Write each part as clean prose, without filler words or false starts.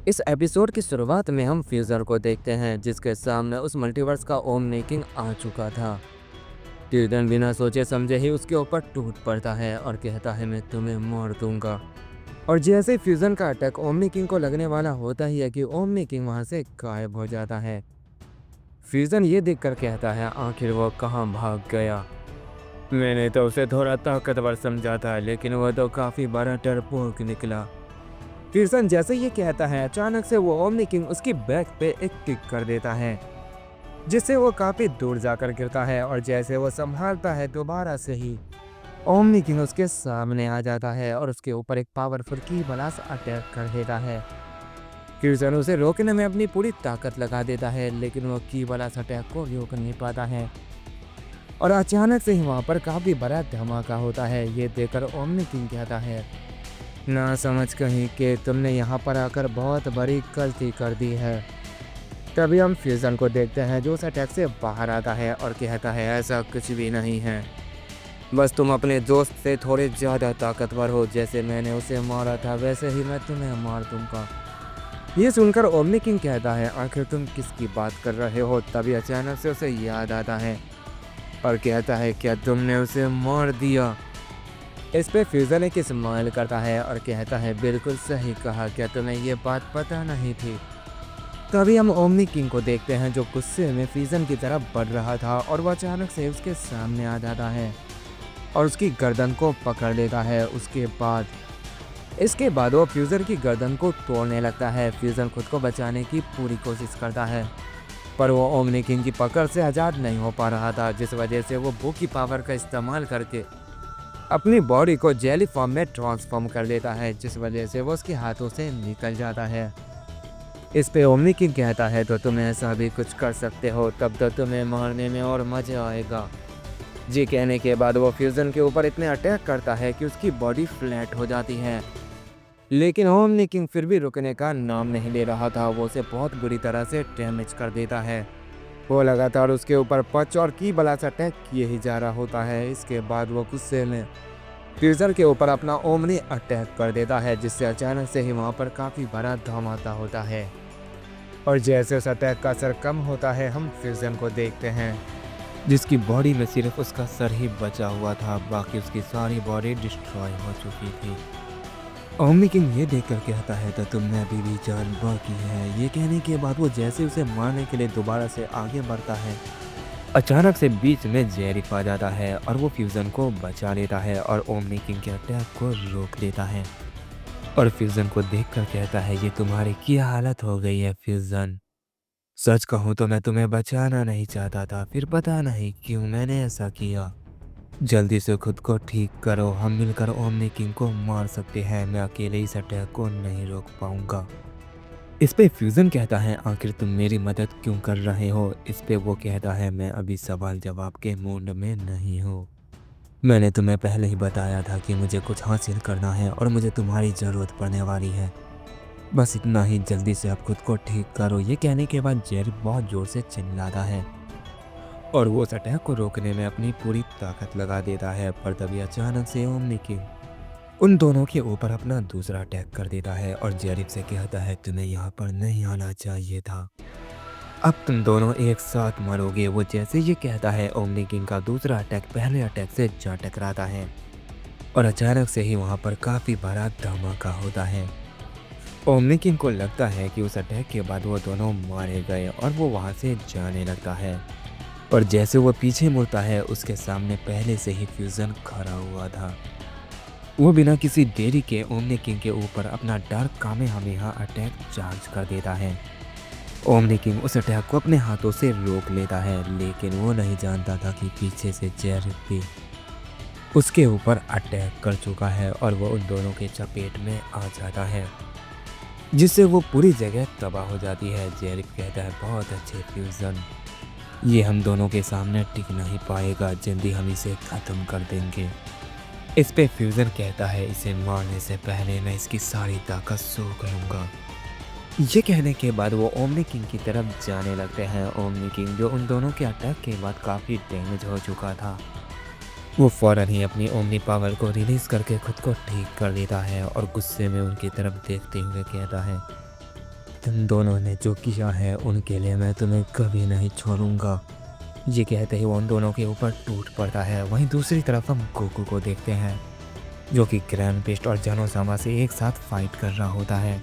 इस एपिसोड की शुरुआत में हम फ्यूजर को देखते हैं जिसके सामने उस मल्टीवर्स का ओमनी किंग आ चुका था। फ्यूजन बिना सोचे समझे ही उसके ऊपर टूट पड़ता है और कहता है मैं तुम्हें मार दूंगा। और जैसे ही फ्यूजन का अटैक ओमनी किंग को लगने वाला होता ही है कि ओमनी किंग वहां से गायब हो जाता है। फ्यूजन ये देखकर कहता है आखिर वो कहाँ भाग गया। मैंने तो उसे थोड़ा ताकतवर समझा था लेकिन वो तो काफी बड़ा डरपोक निकला। फ्यूजन जैसे ये कहता है अचानक से वो ओमनी किंग उसकी बैक पे एक किक कर देता है जिससे वो काफी दूर जाकर गिरता है और जैसे वो संभालता है दोबारा से ही ओमनी किंग उसके सामने आ जाता है और उसके ऊपर एक पावरफुल की ब्लास्ट अटैक कर देता है। फ्यूजन उसे रोकने में अपनी पूरी ताकत लगा देता है लेकिन वो की ब्लास्ट अटैक को रोक नहीं पाता है और अचानक से ही वहाँ पर काफी बड़ा धमाका होता है। ये देखकर ओमनी किंग कहता है ना समझ कहीं कि तुमने यहाँ पर आकर बहुत बड़ी गलती कर दी है। तभी हम फ्यूजन को देखते हैं जो उस अटैक से बाहर आता है और कहता है ऐसा कुछ भी नहीं है, बस तुम अपने दोस्त से थोड़े ज़्यादा ताकतवर हो। जैसे मैंने उसे मारा था वैसे ही मैं तुम्हें मार दूंगा। ये सुनकर ओमनी किंग कहता है आखिर तुम किसकी बात कर रहे हो। तभी अचानक से उसे याद आता है और कहता है क्या तुमने उसे मार दिया। इस पे फ्यूजन एक स्माइल करता है और कहता है बिल्कुल सही कहा, क्या तुम्हें ये बात पता नहीं थी। तभी हम ओमनी किंग को देखते हैं जो गुस्से में फ्यूजन की तरफ बढ़ रहा था और वह अचानक से उसके सामने आ जाता है और उसकी गर्दन को पकड़ लेता है। इसके बाद वो फ्यूजन की गर्दन को तोड़ने लगता है। फ्यूजन खुद को बचाने की पूरी कोशिश करता है पर वो ओमनी किंग की पकड़ से आज़ाद नहीं हो पा रहा था, जिस वजह से वो बू की पावर का इस्तेमाल करके अपनी बॉडी को जेली फॉर्म में ट्रांसफॉर्म कर लेता है, जिस वजह से वो उसके हाथों से निकल जाता है। इस पे ओमनी किंग कहता है तो तुम ऐसा भी कुछ कर सकते हो, तब तो तुम्हें मारने में और मजा आएगा। जी कहने के बाद वो फ्यूजन के ऊपर इतने अटैक करता है कि उसकी बॉडी फ्लैट हो जाती है, लेकिन ओमनी किंग फिर भी रुकने का नाम नहीं ले रहा था। वो उसे बहुत बुरी तरह से डैमेज कर देता है। वो लगातार उसके ऊपर पंच और की ब्लास्ट अटैक किए ही जा रहा होता है। इसके बाद वो गुस्से में फ्यूजन के ऊपर अपना ओमनी अटैक कर देता है, जिससे अचानक से ही वहाँ पर काफ़ी बड़ा धमाका होता है। और जैसे उस अटैक का असर कम होता है हम फ्यूजन को देखते हैं जिसकी बॉडी में सिर्फ उसका सर ही बचा हुआ था, बाकी उसकी सारी बॉडी डिस्ट्रॉय हो चुकी थी। ओमनी किंग ये देखकर कहता है तो तुम में अभी भी जान बाकी है। ये कहने के बाद वो जैसे उसे मारने के लिए दोबारा से आगे बढ़ता है, अचानक से बीच में जेरिफ आ जाता है और वो फ्यूजन को बचा लेता है और ओमनी किंग के अटैक को रोक देता है। और फ्यूजन को देखकर कहता है ये तुम्हारी क्या हालत हो गई है फ्यूजन। सच कहूँ तो मैं तुम्हें बचाना नहीं चाहता था, फिर पता नहीं क्यों मैंने ऐसा किया। जल्दी से खुद को ठीक करो, हम मिलकर ओमनी किंग को मार सकते हैं। मैं अकेले इस अटैक को नहीं रोक पाऊंगा। इस पे फ्यूजन कहता है आखिर तुम मेरी मदद क्यों कर रहे हो। इस पे वो कहता है मैं अभी सवाल जवाब के मूड में नहीं हूँ। मैंने तुम्हें पहले ही बताया था कि मुझे कुछ हासिल करना है और मुझे तुम्हारी ज़रूरत पड़ने वाली है। बस इतना ही, जल्दी से आप खुद को ठीक करो। ये कहने के बाद जेरिफ बहुत ज़ोर से चिल्लाता है और वो उस अटैक को रोकने में अपनी पूरी ताकत लगा देता है। पर तभी अचानक से ओमनी किंग उन दोनों के ऊपर अपना दूसरा अटैक कर देता है और जेरिफ से कहता है तुम्हें यहाँ पर नहीं आना चाहिए था, अब तुम दोनों एक साथ मरोगे। वो जैसे ये कहता है ओमनी किंग का दूसरा अटैक पहले अटैक से जा टकराता है और अचानक से ही वहाँ पर काफ़ी बड़ा धमाका होता है। ओमनी किंग को लगता है कि उस अटैक के बाद वो दोनों मारे गए और वो वहाँ से जाने लगता है। और जैसे वो पीछे मुड़ता है उसके सामने पहले से ही फ्यूजन खड़ा हुआ था। वो बिना किसी देरी के ओमनी किंग के ऊपर अपना डार्क कामेहामेहा अटैक चार्ज कर देता है। ओमनी किंग उस अटैक को अपने हाथों से रोक लेता है, लेकिन वो नहीं जानता था कि पीछे से जेरिफ भी उसके ऊपर अटैक कर चुका है और वो उन दोनों के चपेट में आ जाता है, जिससे वो पूरी जगह तबाह हो जाती है। जेरिफ कहता है बहुत अच्छे फ्यूजन, ये हम दोनों के सामने टिक नहीं पाएगा, जल्दी हम इसे ख़त्म कर देंगे। इस पे फ्यूजन कहता है इसे मारने से पहले मैं इसकी सारी ताकत सूख लूँगा। ये कहने के बाद वो ओमनी किंग की तरफ जाने लगते हैं। ओमनी किंग जो उन दोनों के अटैक के बाद काफ़ी डैमेज हो चुका था, वो फ़ौरन ही अपनी ओमनी पावर को रिलीज़ करके खुद को ठीक कर देता है और गुस्से में उनकी तरफ देखते हुए कहता है तुम दोनों ने जो किया है उनके लिए मैं तुम्हें कभी नहीं छोड़ूंगा। ये कहते ही वो उन दोनों के ऊपर टूट पड़ता है। वहीं दूसरी तरफ हम गोकू को देखते हैं जो कि ग्रैंड बेस्ट और जेनोसामा से एक साथ फाइट कर रहा होता है।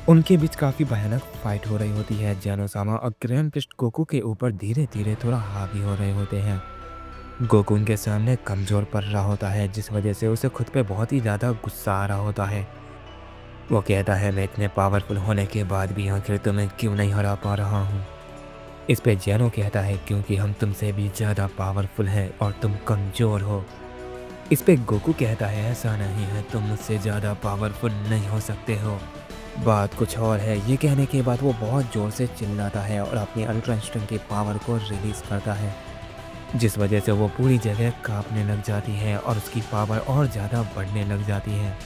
उनके बीच काफ़ी भयानक फाइट हो रही होती है। जेनोसामा और ग्रैंड बेस्ट गोकू के ऊपर धीरे धीरे थोड़ा हावी हो रहे होते हैं। गोकू उनके सामने कमज़ोर पड़ रहा होता है जिस वजह से उसे खुद पे बहुत ही ज़्यादा गुस्सा आ रहा होता है। वो कहता है मैं इतने पावरफुल होने के बाद भी आखिर तुम्हें क्यों नहीं हरा पा रहा हूँ। इस पे जेनो कहता है क्योंकि हम तुमसे भी ज़्यादा पावरफुल हैं और तुम कमज़ोर हो। इस पे गोकू कहता है ऐसा नहीं है, तुम मुझसे ज़्यादा पावरफुल नहीं हो सकते हो, बात कुछ और है। ये कहने के बाद वो बहुत ज़ोर से चिल्लाता है और अपनी अल्ट्रा इंस्टिंक्ट की पावर को रिलीज़ करता है जिस वजह से वो पूरी जगह कांपने लग जाती है और उसकी पावर और ज़्यादा बढ़ने लग जाती है।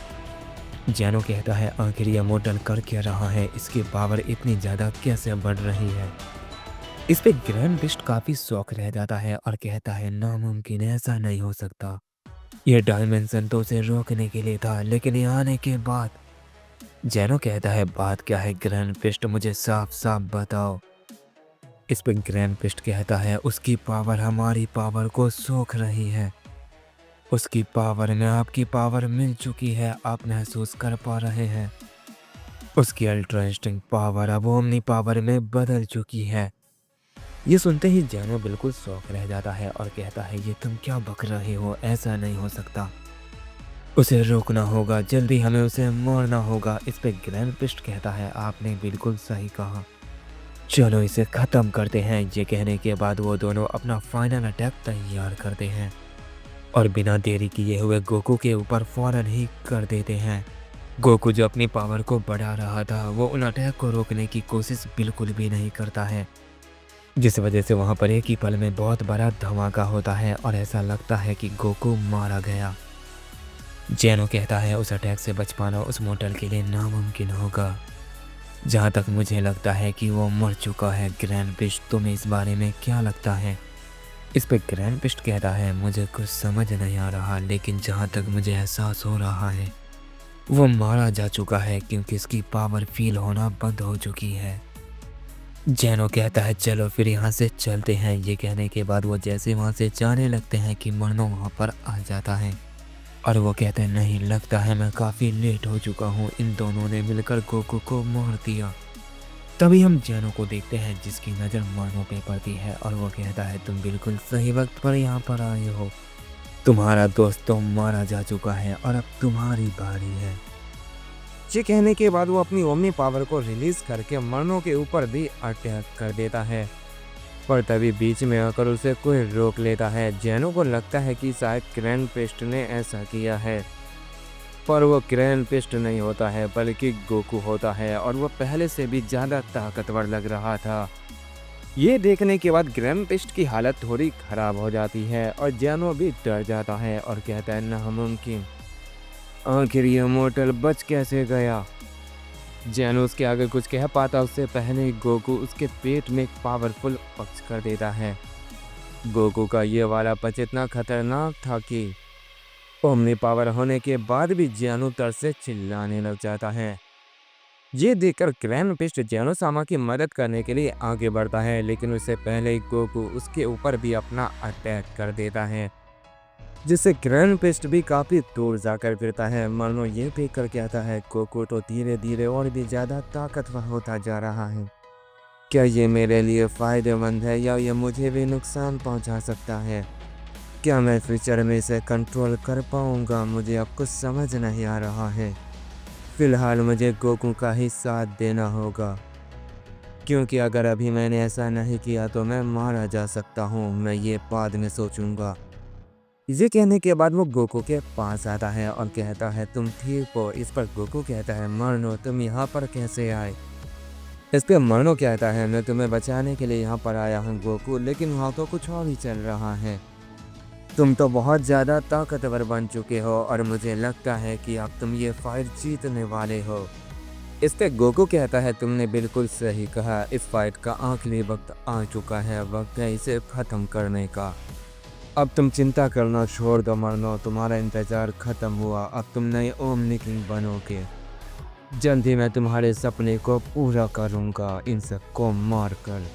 जेनो कहता है आखिर ये मॉडल कर क्या रहा है, इसकी पावर इतनी ज़्यादा कैसे बढ़ रही है। इस पे ग्रैंड बेस्ट काफ़ी शौक रह जाता है और कहता है नामुमकिन, ऐसा नहीं हो सकता। ये डायमेंशन तो उसे रोकने के लिए था लेकिन ये आने के बाद। जेनो कहता है बात क्या है ग्रैंड बेस्ट, मुझे साफ साफ बताओ। इस पे ग्रैंड बेस्ट कहता है उसकी पावर हमारी पावर को सोख रही है, उसकी पावर में आपकी पावर मिल चुकी है, आप महसूस कर पा रहे हैं। उसकी अल्ट्रा इंस्टिंक्ट पावर अब ओमनी पावर में बदल चुकी है। ये सुनते ही जेनो बिल्कुल शौक रह जाता है और कहता है ये तुम क्या बक रहे हो, ऐसा नहीं हो सकता, उसे रोकना होगा, जल्दी हमें उसे मारना होगा। इस पे ग्रैंड बेस्ट कहता है आपने बिल्कुल सही कहा, चलो इसे ख़त्म करते हैं। ये कहने के बाद वो दोनों अपना फाइनल अटैक तैयार करते हैं और बिना देरी किए हुए गोकू के ऊपर फौरन ही कर देते हैं। गोकू जो अपनी पावर को बढ़ा रहा था वो उन अटैक को रोकने की कोशिश बिल्कुल भी नहीं करता है जिस वजह से वहाँ पर एक ही पल में बहुत बड़ा धमाका होता है और ऐसा लगता है कि गोकू मारा गया। जेनो कहता है उस अटैक से बच पाना उस मोटल के लिए नामुमकिन होगा। जहाँ तक मुझे लगता है कि वो मर चुका है। ग्रैंड बेस्ट तुम्हें इस बारे में क्या लगता है। इस पे ग्रैंड बेस्ट कहता है मुझे कुछ समझ नहीं आ रहा लेकिन जहाँ तक मुझे एहसास हो रहा है वो मारा जा चुका है क्योंकि इसकी पावर फील होना बंद हो चुकी है। जेनो कहता है चलो फिर यहाँ से चलते हैं। ये कहने के बाद वो जैसे वहाँ से जाने लगते हैं कि मर्नो वहाँ पर आ जाता है और वो कहते हैं नहीं, लगता है मैं काफ़ी लेट हो चुका हूँ, इन दोनों ने मिलकर गोकू को मार दिया। तभी हम जेनो को देखते हैं जिसकी नज़र मर्नो पे पड़ती है और वो कहता है तुम बिल्कुल सही वक्त पर यहाँ पर आए हो, तुम्हारा दोस्त तो मारा जा चुका है और अब तुम्हारी बारी है। ये कहने के बाद वो अपनी ओमनी पावर को रिलीज करके मर्नो के ऊपर भी अटैक कर देता है पर तभी बीच में आकर उसे कोई रोक लेता है। जेनो को लगता है कि शायद ग्रैंड बेस्ट ने ऐसा किया है पर वो ग्रैंड बेस्ट नहीं होता है बल्कि गोकू होता है और वो पहले से भी ज़्यादा ताकतवर लग रहा था। ये देखने के बाद ग्रैंड बेस्ट की हालत थोड़ी ख़राब हो जाती है और जेनो भी डर जाता है और कहता है नामुमकिन, आखिर ये मोटल बच कैसे गया। जेनो उसके आगे कुछ कह पाता उससे पहले ही गोकू उसके पेट में एक पावरफुल पंच कर देता है। गोकू का ये वाला पंच इतना खतरनाक था कि ओमनी पावर होने के बाद भी जेनो तर से चिल्लाने लग जाता है। ये देखकर ग्रैंड बेस्ट जेनोसामा की मदद करने के लिए आगे बढ़ता है लेकिन उससे पहले ही गोकू उसके ऊपर भी अपना अटैक कर देता है जिससे ग्रैंड बेस्ट भी काफ़ी दूर जाकर गिरता है। मर्नो ये देखकर कहता है गोकू तो धीरे धीरे और भी ज़्यादा ताकतवर होता जा रहा है, क्या ये मेरे लिए फ़ायदेमंद है या ये मुझे भी नुकसान पहुंचा सकता है, क्या मैं फ्यूचर में इसे कंट्रोल कर पाऊंगा, मुझे अब कुछ समझ नहीं आ रहा है। फ़िलहाल मुझे गोकू का ही साथ देना होगा क्योंकि अगर अभी मैंने ऐसा नहीं किया तो मैं मारा जा सकता हूँ, मैं ये बाद में सोचूंगा। ये कहने के बाद वो गोकू के पास आता है और कहता है तुम ठीक हो। इस पर गोकू कहता है मर्नो तुम यहाँ पर कैसे आए। इस पर मर्नो कहता है मैं तुम्हें बचाने के लिए यहाँ पर आया हूँ गोकू, लेकिन वहाँ तो कुछ और ही चल रहा है, तुम तो बहुत ज़्यादा ताकतवर बन चुके हो और मुझे लगता है कि अब तुम ये फाइट जीतने वाले हो। इस पे गोकू कहता है तुमने बिल्कुल सही कहा, इस फाइट का आखिरी वक्त आ चुका है, वक्त है इसे ख़त्म करने का। अब तुम चिंता करना छोड़ दो मर्नो, तुम्हारा इंतज़ार ख़त्म हुआ, अब तुम नए ओमनी किंग बनोगे। जल्द ही मैं तुम्हारे सपने को पूरा करूँगा इन सबको मार कर।